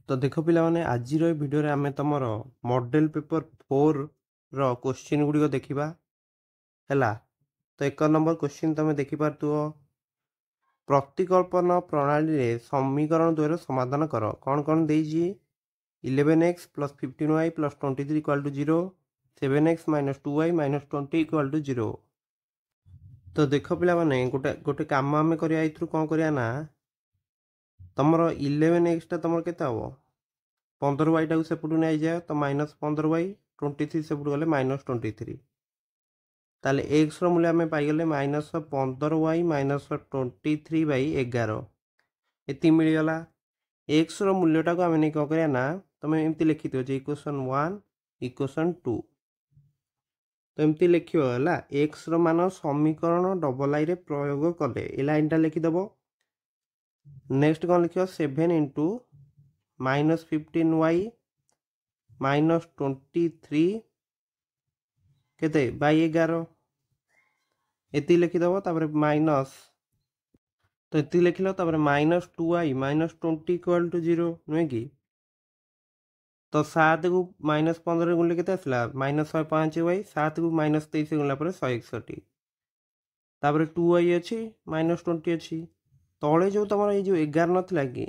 तो देख पिलाने आज भिडियो रे आमे तमर मॉडल पेपर 4 रो क्वेश्चन गुडी देखिबा हैला। तो एक नंबर क्वेश्चन तमे देखि पारतुओ प्रतिकल्पन प्रणाली रे समीकरण द्वयर समाधान करो। कौन कौन देजी 11x + 15y + 23 = 0, 7x - 2y - 20 = 0। तो देख पिला माने गोटे गोटे काम आमे करिया इथु कोन करिया ना तमरो 11x टा तमर केते हबो 15y टाକୁ ସେପଟୁ ନେଇ ଯାଅ ତ -15y 23 ସେପଟୁ ଗଲେ -23 ତାହେଲେ x ର ମୂଲ୍ୟ ଆମେ ପାଇଗଲେ -15y - 23/11 ଏତି ମିଳିଗଲା। x ର ମୂଲ୍ୟଟାକୁ ଆମେ ନେଇ କ'ଣ କରିବା ନା ତମେ ଏମିତି ଲେଖିଦିଅ ଯେ ଇକ୍वेସନ୍ 1 ଇକ୍वेସନ୍ 2 ତ ଏମିତି ଲେଖିବ ହେଲା। x ର ମାନ ସମୀକରଣ ଡବଲ i ରେ ପ୍ରୟୋଗ କଲେ ଏ ଲାଇନଟା ଲେଖିଦେବ। ନେକ୍ସଟ କ'ଣ ଲେଖିବ 7 * -15y -23 केते बाई 11 एति लिखिदब। तापर माइनस तो एति लिखिलो तापर -2y - 20 = 0 नुहे कि तो 7 को -15 गुणले केते आसला -105y 7 को -23 गुणला पर 161 तापर 2y अछि -20 अछि तळे जो तमर ए जो 11 नथला कि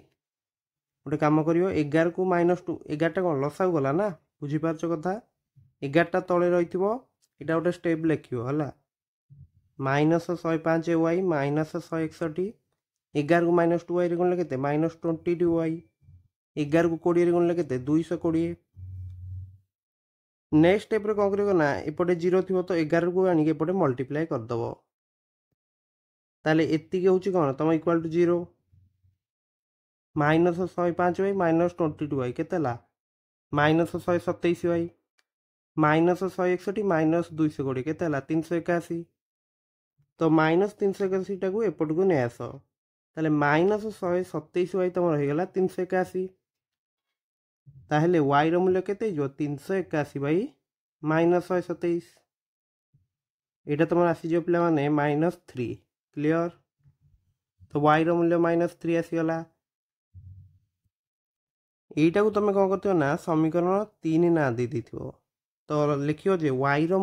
गोटे काम करियो 11 को -2 11 टा कोन लसाउ गला ना बुझी पारछ कथा 11 टा तळे रहिथिबो एटा गोटे स्टेप लिखियो हला -105y - 161 11 को -2y रे गुणले केते -22y 11 को 20 रे गुणले केते 220। नेक्स्ट स्टेप रे कोन करियो ना एपटे 0 थिबो तो 11 को आनी के एपटे मल्टीप्लाई कर दबो ताले एति के होची कोन तम equal to 0 -105y - 22y केतेला -127y -161 - 220 केतेला 381 तो -381 टाको एपट को नै आसो ताले -127y तम रहि गला 381 ताहेले y रो मूल्य केते जो 381 / -127 एटा तम आसी जो पिला माने -3 क्लियर। तो y रो मूल्य -3 आसी गला। एटा को तमे कोन करथियो ना समीकरण 3 ना दे दिथियो तो लिखियो जे y रो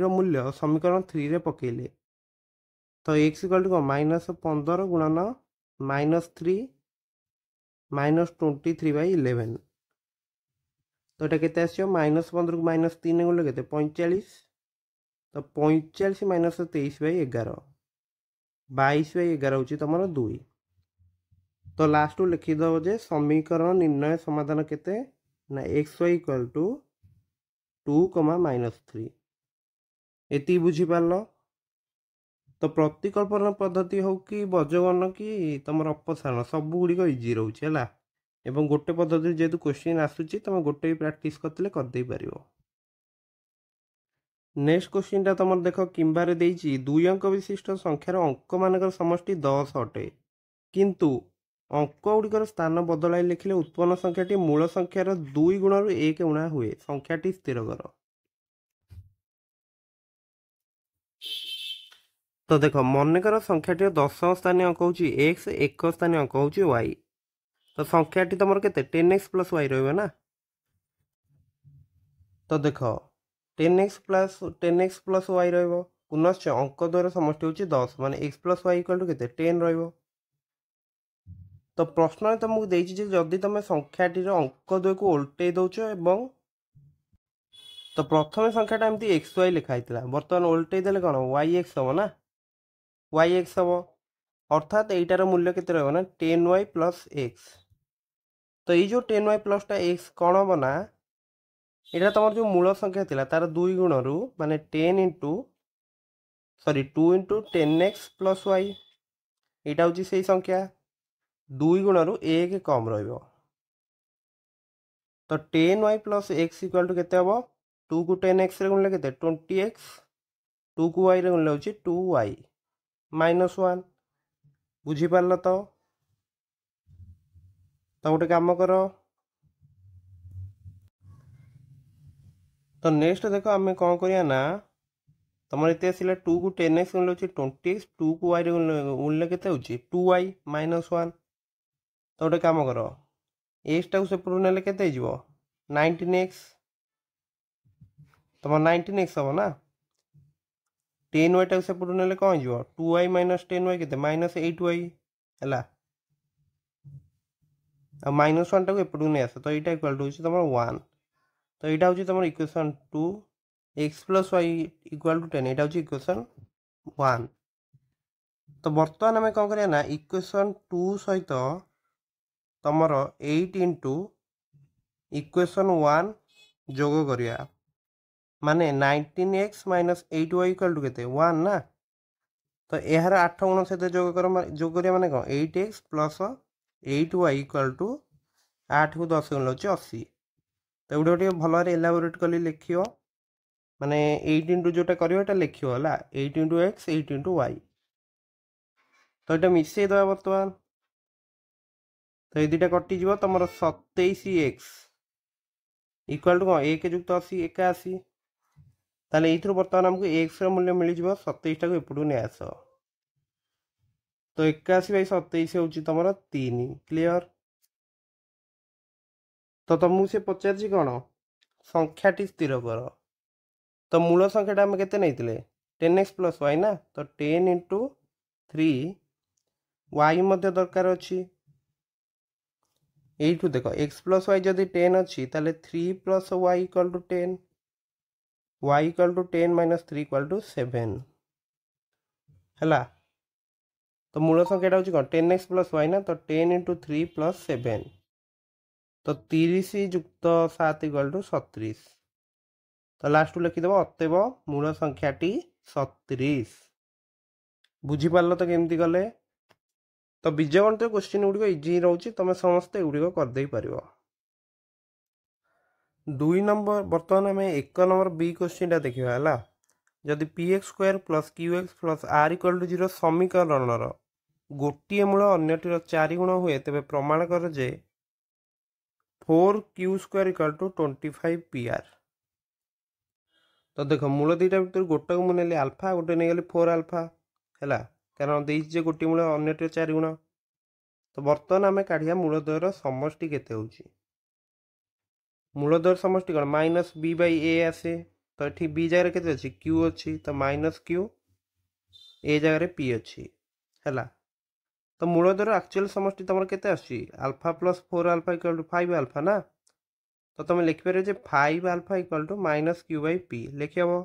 मूल्य समीकरण 3 रे पकेले तो x = -15 गुणन -3 -23/11 तो एटा केते आसियो -15 को -3 गुणले केते 45 तो 45 - 23/11 22/11 होची तमरो 2 तो लास्ट लिखि दबो जे समीकरण निर्णय समाधान केते ना xy = 2, -3 एति बुझी पारलो। तो प्रतिकल्पन पद्धति हो कि बजगण कि तमर अपसारण सब गुड़ी इजी रोचे है एवं गोटे पद्धति जेहेतु क्वेश्चन आसूची तुम गोटे प्रैक्टिस करते कर दे पारिबो। नेक्स्ट क्वेश्चन टा तुम देख किंबारे देइची 2 अंक विशिष्ट संख्यार अंक मानकर समष्टि 10 अटे किंतु अंक गुड़िकर स्थान बदलाई लिखिले उत्पन्न संख्याटी मूल संख्यार 2 गुणर 1 गुणा हुए संख्याटी स्थिर कर। तो देख मनकर संख्याटी 10 स्थानीय अंक हूँ x 1 स्थानीय अंक हूँ y तो संख्याटी तुम के 10x + y रहा ना। तो देख 10x + y पुनश्च अंक द्वारा समष्टि हूँ 10 माने x + y = 10 रहिबो। तो प्रश्न तुमको देछि जे जदि तुम संख्याटी अंक द्वय को उल्टे दौच एवं तो प्रथम संख्याटा एमती xy लिखाई बर्तमान उल्टे देले कौन yx हम ना yx हम अर्थात एटार मूल्य केते रहबो ना 10y + x तो ये जो 10y + x कौन हम ना एटा तुम जो मूल संख्या थिला तार 2 गुणरू माने 2 * 10x + y एटा होची सेही संख्या 2 गुणरू 1 कम रहिबो तो 10y + x = केते हबो 2 को 10x रे गुणले केते 20x 2 को y रे गुणले होची 2y -1 बुझी पारल। तो गोटे काम कर तो नेक्स्ट देख आम कौन करिया ना तुम ये आसला 2 को 10x गुणले होची 20x 2 को y रे गुणले केते होची 2y -1 तो गोटे काम कर एक्स टाक सेपटू नेले केते हो 19x तुम 19x हम ना 10y टाक सेपटू नेले कौन हो 2y माइनस 10y केते माइनस 8y है माइनस 1 टाक एपटू नहीं आस तो यहाँ इक्वाल टू तुम 1 तो यहाँ हूँ तुम equation 2 x plus y equal to 10 यहाँ हूँ इक्वेशन 1 तो बर्तमान आम कौन करना इक्वेशन 2 सहित तुम 8 इंटू इक्वेशन 1 जोग करिया माने 19x minus 8y equal to केते 1 ना तो यार 8 गुण सहित जोग करिया माने कौन 8x plus 8y equal to 8 को 10 गुण होची 80 तो गोटे गोटे भल एलाबोरेट कली लिखियो माने 8 इंटू जोटा करियो एटा लिखियो हला 8 इंटू x 8 इंटू y तो यहाँ मिसई दबा बर्तमान तो ये दुटा कटिज तुम 27x इक्वाल टू कौन 1 जुक्त 80 81 ताले ये बर्तमान आमको एक्स मूल्य मिल 27 टाक एपटू नहीं आस तो 81 बै 27 हूँ तुम 3 क्लीयर तो तुमको से पचार कौन संख्याटी स्थिर कर तो मूल संख्याटा आम के नहीं 10x प्लस y ना तो 10 इंटू 3 y मध्य दरकार अच्छी यू देख x प्लस y जदि 10 अच्छी ताले 3 plus y equal to 10 y equal to 10 minus 3 equal to 7 है तो मूल संख्याटा हूँ कौन 10x प्लस y ना तो 10 इंटू 3 प्लस 7 तो 30 जुक्त 7 इक्वल टू 37 तो लास्ट लिखिदेव अतएव मूल संख्याटी 37 बुझीपार तो केमती गले तो बीजगणित क्वेश्चन गुड़िक इजी रोचे तुम समस्ते गुड़िक करदे पार 2 नंबर बर्तमान आम 1 नंबर बी क्वेश्चन देखा है जदि P X square plus Q X plus R equal to 0 समीकरण गोटे मूल अन्यटीर 4 गुण हुए तेज प्रमाण कर जे 4 Q square equal to 25 P R तो देख मूल दुईटा भर गोटे को मुझे आल्फा गोटे नहीं गली 4 आल्फा है कारण देखिए गोटे मूल अन्यटीर 4 गुण तो बर्तमान आम काढ़िया मूलद्वयर समष्टि केते होउची मूलद्वयर समष्टि कौन माइनस बी बै ए आसे तो ये बी जगह के अच्छी क्यू अच्छी तो माइनस क्यू ए जगह पी अच्छी है तो मूलद्वयर एक्चुअल समष्टि तुम केते आछी alpha plus 4 alpha equal to 5 alpha ना तो तुम लिखिपारे जे 5 आल्फा इक्वल टू माइनस क्यू बै पी लिखी हम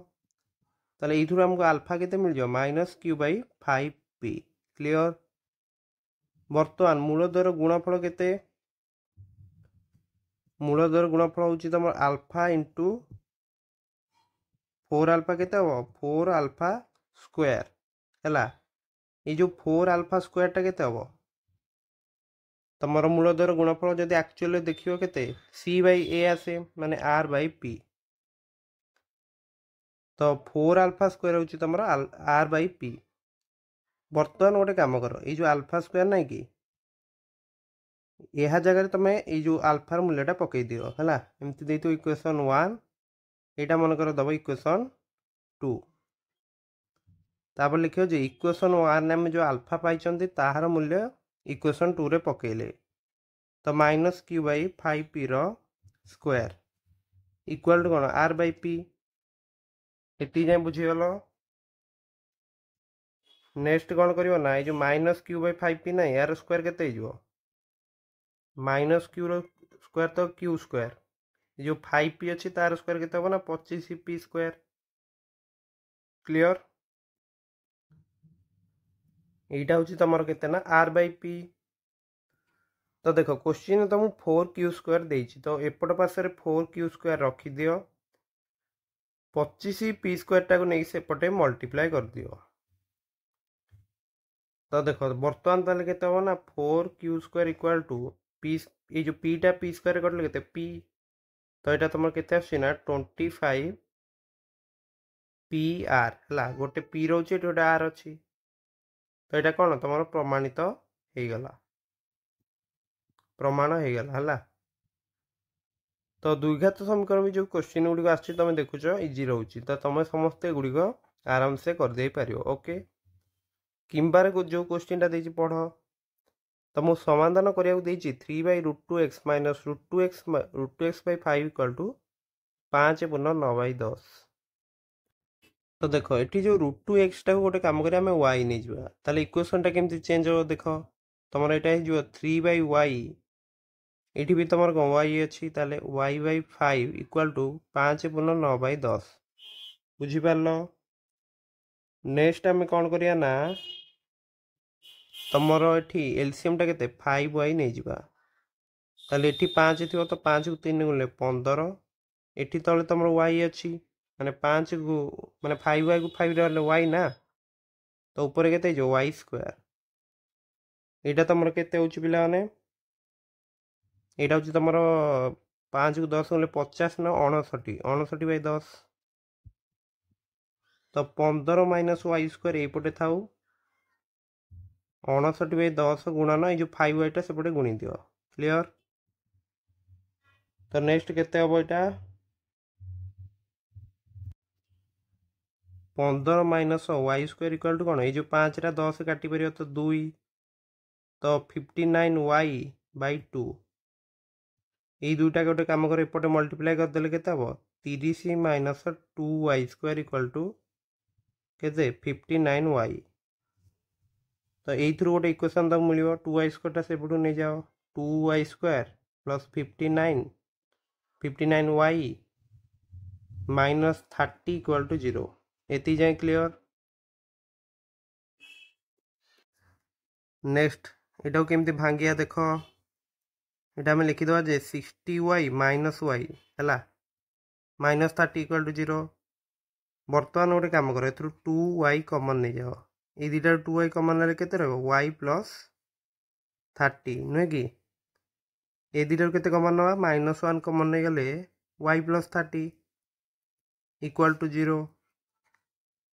ताले ये आमको आल्फा केते मिल जाओ minus Q by 5 P clear बर्तमान मूलद्वयर गुणफल केते मूलद्वयर गुणफल हूँ तुम आल्फा इंटू 4 आल्फा केते हम 4 आल्फा स्क्वायर है ये जो 4 आल्फा स्क्वायर टा केते हम तुम मूलद्वयर गुणफल जब एक्चुअली देखियो केते सी बै ए आसे माने आर बै पी तो 4 आल्फा स्क्वायर हूँ तुम आर बै पी बर्तमान गोटे काम कर ये जो आल्फा स्क्वायर ना कि यह जगह तुम ये आल्फार मूल्यटा पकई दियो है एमती दे इक्वेशन 1 यहाँ मन कर दब इक्वेशन 2 तापर लिखियो जे इक्वेशन 1 आम जो आल्फा पाई ताहार मूल्य इक्वेशन 2 रे पकेले तो माइनस क्यू बै 5 पी रो स्क्वायर इक्वल टू कौन आर बै पी ये जाए बुझीगल नेक्स्ट कौन कर ना ये जो माइनस क्यू बै 5 पी ना यार स्क्वायर केते माइनस क्यू रो स्क्वायर तो क्यू स्क्वायर जो 5 पी अच्छी तार स्क्वायर केते हो ना 25 पी स्क्वायर क्लियर यहाँ हूँ तुम के ना आर बै पी तो देख क्वेश्चन तुमको 4 क्यू स्क्वायर देती तो एपट पार्श्व 4 क्यू स्क्वायर रखिदि 25 पी स्क्वायर टाक नहीं सेपटे मल्टीप्लाई कर दियो तो देख बर्तमान ताले केते हो ना 4 Q square equal to P ये जो पीटा पी स्क्वायर कटले केते पी तो यहाँ तुम केते आसना 25 पी आर है गोटे पी रोचे गोटे आर अच्छी तो यहाँ कौन तुम प्रमाणित हो गला प्रमाण हो गला है तो द्विघात समीकरण जो क्वेश्चन गुड़िक आस तुम देखुच इजी रोचे तो तुम समस्ते गुड़िक आराम से करदे पार ओके किंबार जो क्वेश्चन टा पढ़ तो मुझे समाधान करिया देछि 3/√2x minus √2x by 5 equal to 5 पूर्ण 9/10। तो देख ये जो √2x टाक गोटे कम करें आम y नहीं जावा ताले इक्वेशनटा केमती चेंज हो देख तुम यहाँ हो 3/y ये भी तुम कौन y अच्छी ताले y/5 इक्वल टू 5 पूर्ण 9/10 बुझीपार। नेक्स्ट आम कौन करिया ना तुम ये एलसीएम टा के 5y नहीं जावा ताले ये 5 थी तो 5 को 3 गुणे 15 ये तले तुम y अच्छी माने 5 को माने 5y को 5 रे y ना तो ऊपर के जो y स्क्वायर यहाँ तुम के पिला माने यहाँ हूँ तुम 5 को 10 गुणे 50 ना 59 59/10 तो 15 माइनस y स्क्वायर यपटे थाऊ 59/10 गुणन ये 5y टा सेपटे गुणी दियो क्लियर। तो नेक्स्ट केते हम यहाँ 15 minus y square equal to कौन ये 5 रा 10 काटी पार तो 2 तो 59y/2 ये दुईटा गोटे कम कर एपटे मल्टीप्लाई करदे के 30 minus 2y square equal to के 59y। तो ये गोटे इक्वेशन तक मिल 2y स्क्वायर से नहीं जाओ 2y square plus 59y minus 30 equal to 0 ये जाए क्लियर। नेक्स्ट यहाँ केमती भांगिया देख यहाँ आम लिखिदेवा 60y माइनस y है माइनस 30 इक्वल टू 0। बर्तमान गोटे कम कर 2y कमन नहीं जाओ ये दुटा 2y कमन के y प्लस 30 नुहे कि ये दुटा के कमन ना -1 कमन नहीं गले y प्लस 30 इक्वल टू 0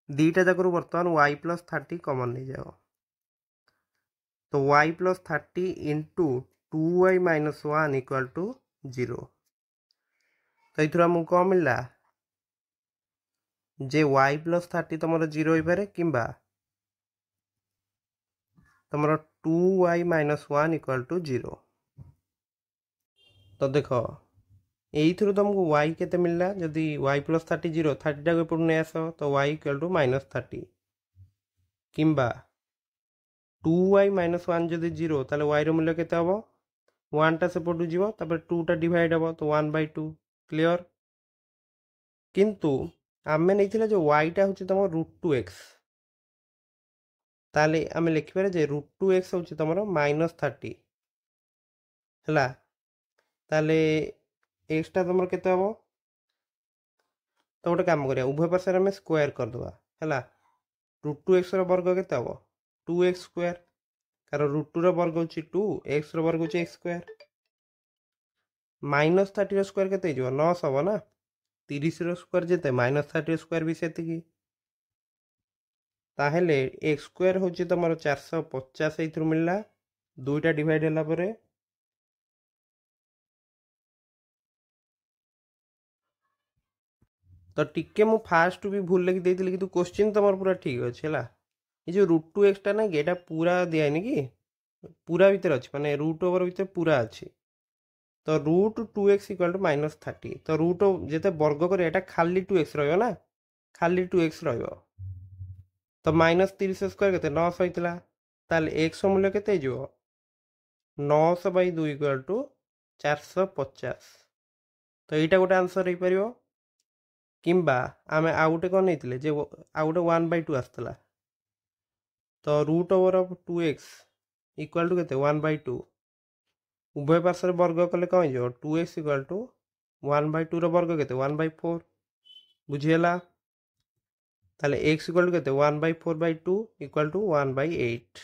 दीटा जाक बर्तमान y प्लस 30 कमन नहीं जाओ तो y plus 30 into 2y minus 1 equal to 0। तो ये आमको कौन मिलला जे y प्लस 30 तुम 0 हो पारे कि तुम 2y माइनस 1 इक्वल टू 0। तो देख यही तुमको y के मिलला जदि y प्लस 30 0 30 टाक एपट नहीं आस तो y इक्वल टू माइनस 30 कि 2y माइनस 1 जदि 0 ताले y रो मूल्य केते हबो 1 टा सेपटू जीवो तापर 2 टा डिवाइड हबो तो 1/2 क्लियर। किंतु आमे नहीं जो y टा होची तुम √2x ताले आमे लिखि पारे जे √2x होची तुम -30 हला ताले x टा तुम केते हबो तो गोटे काम करिया उभय पार्श्व आम स्क्वायर करदे है √2x वर्ग केते हबो 2x स्क्वायर कारण √2 वर्ग होची 2 x वर्ग होची x स्क्वायर -30 स्क्वायर केते जो 9 हबो ना 30 स्क्वायर जेते -30 स्क्वायर भी सेतिकी ताहेले x स्क्वायर होची तमरो 450 एथुर मिलला दुईटा डिवाइड होला परे तो टिके मु फास्ट भी भूल लगी देइतिले कि क्वेश्चन तमर पूरा ठीक अछि हला ये जो √2x टा ना एटा पूरा दियानी कि पूरा भीतर अछि माने रूट ओवर भीतर पूरा अछि तो √2x इक्वल टू -30 तो रूट जेते वर्ग करे एटा खाली 2x रहयो ना खाली 2x रहयो तो -30 स्क्वायर केते 900 होइतला ताले x मूल्य केते जो 900/2 इक्वल टू 450 तो एटा गोटे आंसर हो परियो किंबा आमे आ गोटे कोन नेतिले जे आ गोटे 1/2 आस्तला तो √2x इक्वल टू केते 1/2 उभय पार्श्व वर्ग कले कौन हो 2x इक्वल टू 1/2 वर्ग केते 1/4 बुझीला ताले x इक्वल टू केते 1/4/2 इक्वल टू 1/8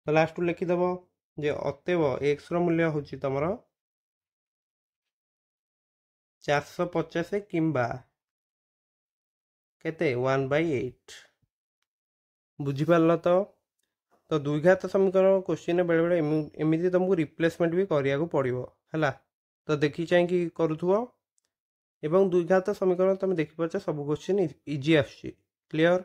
तो लास्ट लिखि दबो जे अतएव x रो मूल्य होची तमरो 450 किंबा केते 1/8 बुझी पारल तो द्विघात समीकरण क्वेश्चन बेले बेले एमती तुमको रिप्लेसमेंट भी करिया को पड़िबो हला तो देखि चाहिए करूथुओ एवं द्विघात समीकरण तुम देखि पाछ सब क्वेश्चन इजी आछि क्लियर।